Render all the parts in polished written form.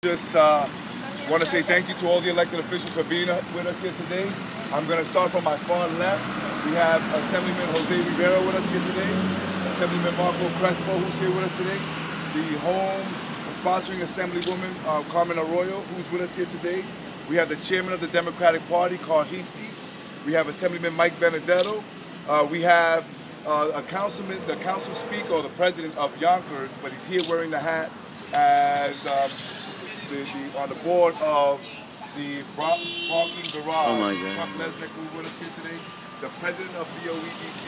Just want to say thank you to all the elected officials for being with us here today. I'm going to start from my far left. We have Assemblyman Jose Rivera with us here today, Assemblyman Marco Crespo, who's here with us today, the home sponsoring Assemblywoman Carmen Arroyo, who's with us here today. We have the chairman of the Democratic Party, Carl Heastie. We have Assemblyman Mike Benedetto. We have the council speaker, or the president of Yonkers, but he's here wearing the hat as on the board of the Bronx Parking Garage. Oh my God. Chuck Lesnick, who's with us here today. The president of BOEDC,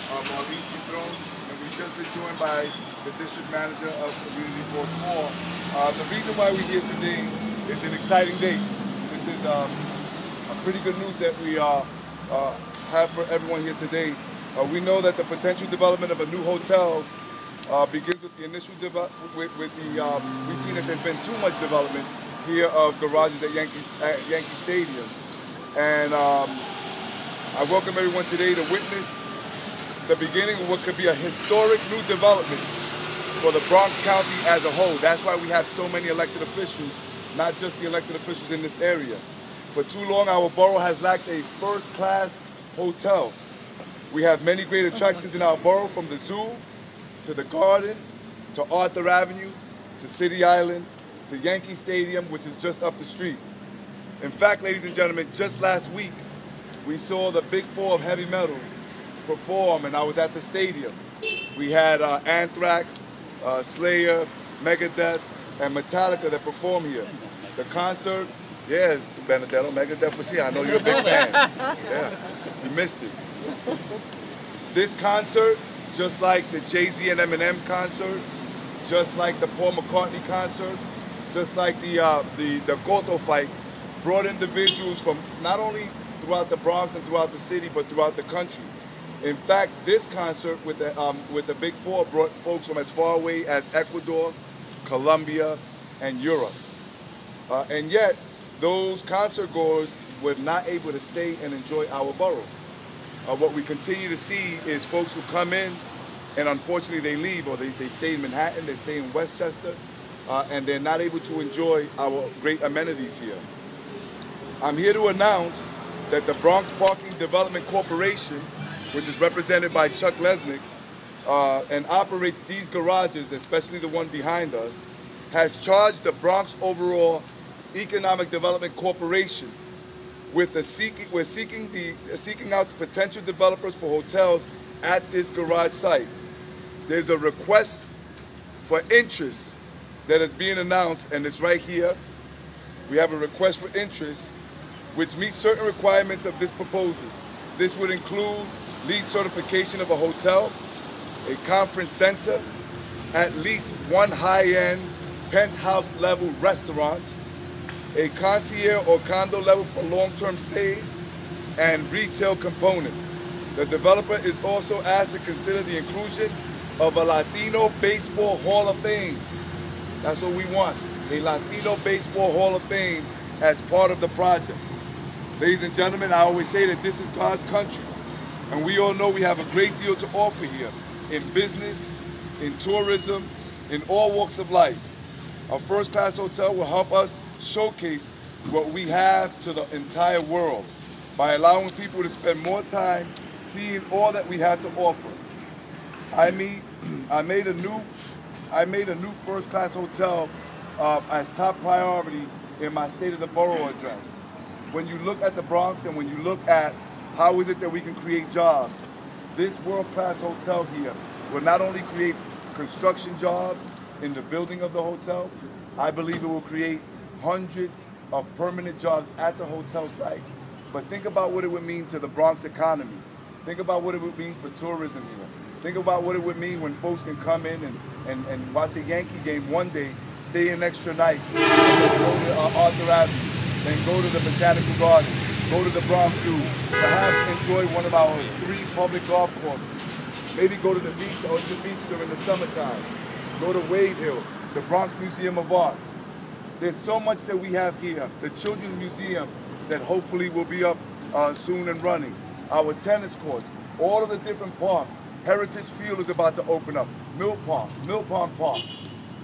Maurice Citron, and we've just been joined by the district manager of Community Board 4. The reason why we're here today is an exciting day. This is a pretty good news that we have for everyone here today. We know that the potential development of a new hotel begins with the initial we've seen that there's been too much development here of garages at Yankee Stadium, and I welcome everyone today to witness the beginning of what could be a historic new development for the Bronx County as a whole. That's why we have so many elected officials, not just the elected officials in this area. For too long, our borough has lacked a first-class hotel. We have many great attractions in our borough, from the zoo to the Garden, to Arthur Avenue, to City Island, to Yankee Stadium, which is just up the street. In fact, ladies and gentlemen, just last week, we saw the Big Four of heavy metal perform, and I was at the stadium. We had Anthrax, Slayer, Megadeth, and Metallica that performed here. The concert, yeah, Benedetto, Megadeth was here. I know you're a big fan. Yeah, you missed it. This concert, just like the Jay-Z and Eminem concert, just like the Paul McCartney concert, just like the Cotto fight, brought individuals from not only throughout the Bronx and throughout the city, but throughout the country. In fact, this concert with the Big Four brought folks from as far away as Ecuador, Colombia, and Europe. And yet, those concert goers were not able to stay and enjoy our borough. What we continue to see is folks who come in and unfortunately they leave, or they stay in Manhattan, they stay in Westchester, and they're not able to enjoy our great amenities here. I'm here to announce that the Bronx Parking Development Corporation, which is represented by Chuck Lesnick, and operates these garages, especially the one behind us, has charged the Bronx Overall Economic Development Corporation with seeking out potential developers for hotels at this garage site. There's a request for interest that is being announced, and it's right here. We have a request for interest which meets certain requirements of this proposal. This would include LEED certification of a hotel, a conference center, at least one high-end penthouse level restaurant, a concierge or condo level for long-term stays, and retail component. The developer is also asked to consider the inclusion of a Latino Baseball Hall of Fame. That's what we want, a Latino Baseball Hall of Fame as part of the project. Ladies and gentlemen, I always say that this is God's country, and we all know we have a great deal to offer here in business, in tourism, in all walks of life. A first-class hotel will help us showcase what we have to the entire world by allowing people to spend more time seeing all that we have to offer. I made a new first-class hotel as top priority in my State of the Borough address. When you look at the Bronx and when you look at how is it that we can create jobs, this world-class hotel here will not only create construction jobs in the building of the hotel, I believe it will create hundreds of permanent jobs at the hotel site. But think about what it would mean to the Bronx economy. Think about what it would mean for tourism here. Think about what it would mean when folks can come in and watch a Yankee game one day, stay an extra night, and then go to Arthur Avenue, then go to the Botanical Garden, go to the Bronx Zoo, perhaps enjoy one of our 3 public golf courses, maybe go to the beach or to the beach during the summertime, go to Wave Hill, the Bronx Museum of Art. There's so much that we have here. The Children's Museum that hopefully will be up soon and running. Our tennis courts, all of the different parks. Heritage Field is about to open up. Mill Pond Park,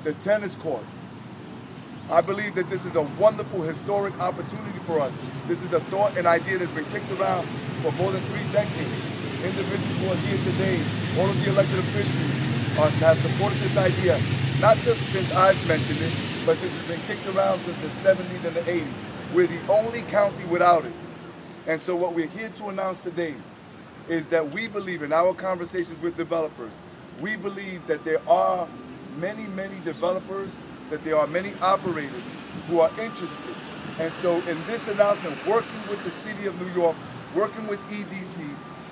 the tennis courts. I believe that this is a wonderful, historic opportunity for us. This is a thought and idea that's been kicked around for more than 3 decades. Individuals who are here today, all of the elected officials have supported this idea, not just since I've mentioned it, but since it's been kicked around since the 70s and the 80s. We're the only county without it. And so what we're here to announce today is that we believe in our conversations with developers, we believe that there are many developers, that there are many operators who are interested. And so in this announcement, working with the City of New York, working with EDC,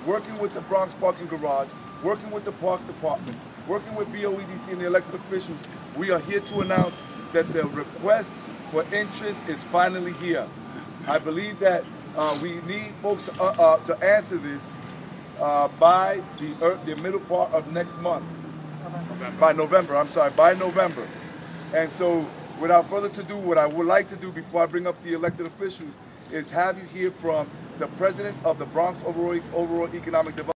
working with the Bronx Parking Garage, working with the Parks Department, working with BOEDC and the elected officials, we are here to announce that the request for interest is finally here. I believe that we need folks to answer this by the middle part of next month. By November. And so without further ado, what I would like to do before I bring up the elected officials is have you hear from the president of the Bronx Overall Economic Development